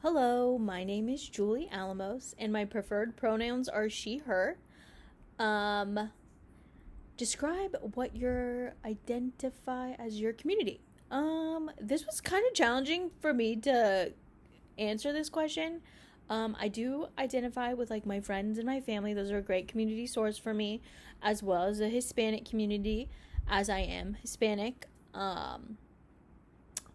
Hello, my name is Julie Alamos, and my preferred pronouns are she, her. Um, Describe what you identify as your community. This was kind of challenging for me to answer this question. I do identify with like my friends and my family. Those are a great community source for me, as well as the Hispanic community, as I am Hispanic.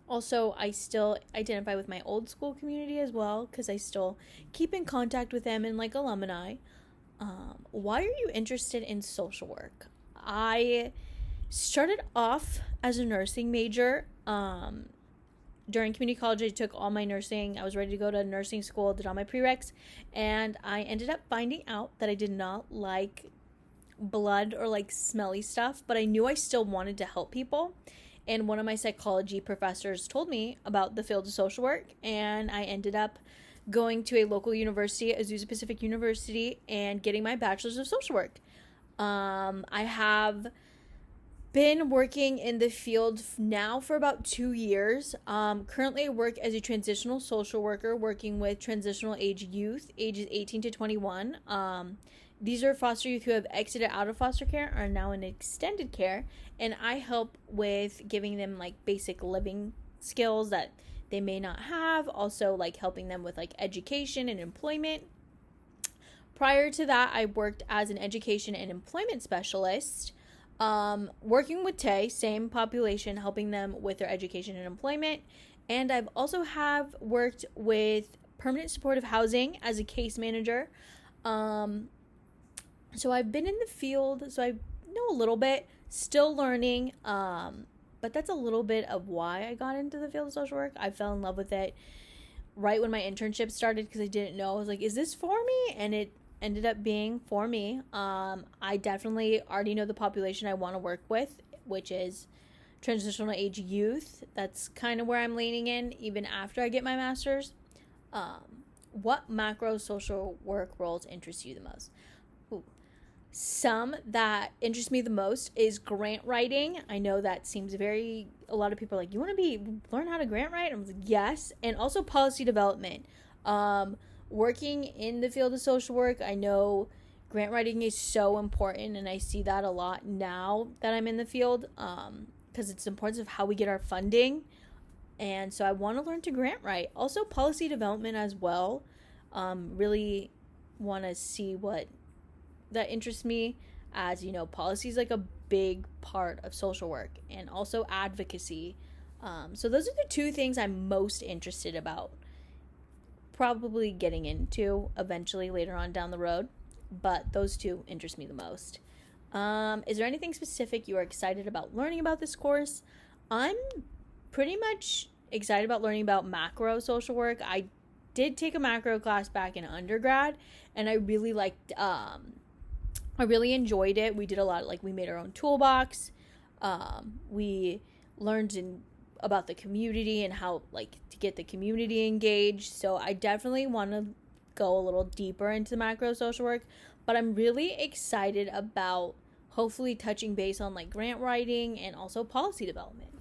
Also, I still identify with my old school community as well because I still keep in contact with them and like alumni. Why are you interested in social work? I started off as a nursing major. During community college, I took all my nursing. I was ready to go to nursing school, did all my prereqs, and I ended up finding out that I did not like blood or like smelly stuff, but I knew I still wanted to help people. And one of my psychology professors told me about the field of social work, and I ended up going to a local university, Azusa Pacific University, and getting my bachelor's of social work. I have been working in the field now for about 2 years. Currently, I work as a transitional social worker working with transitional age youth, ages 18 to 21. These are foster youth who have exited out of foster care, are now in extended care, and I help with giving them like basic living skills that they may not have, also like helping them with like education and employment. Prior to that, I worked as an education and employment specialist, working with TAY, same population, helping them with their education and employment. And I've also have worked with permanent supportive housing as a case manager. So I've been in the field, so I know a little bit, still learning, but that's a little bit of why I got into the field of social work. I fell in love with it right when my internship started because I didn't know. I was like, is this for me? And it ended up being for me. I definitely already know the population I want to work with, which is transitional age youth. That's kind of where I'm leaning in even after I get my master's. What macro social work roles interest you the most? Some that interest me the most is grant writing. I know that seems a lot of people are like, you want to learn how to grant write? I'm like, yes. And also policy development. Working in the field of social work, I know grant writing is so important, and I see that a lot now that I'm in the field, because it's important of how we get our funding. And so I want to learn to grant write. Also policy development as well. Really want to see what that interests me, as policy is like a big part of social work, and also advocacy. So those are the two things I'm most interested about probably getting into eventually later on down the road, but those two interest me the most. Is there anything specific you are excited about learning about this course? I'm pretty much excited about learning about macro social work. I did take a macro class back in undergrad, and I really liked I really enjoyed it. We did a lot, like we made our own toolbox. We learned about the community and how like to get the community engaged. So I definitely want to go a little deeper into macro social work, but I'm really excited about hopefully touching base on like grant writing and also policy development.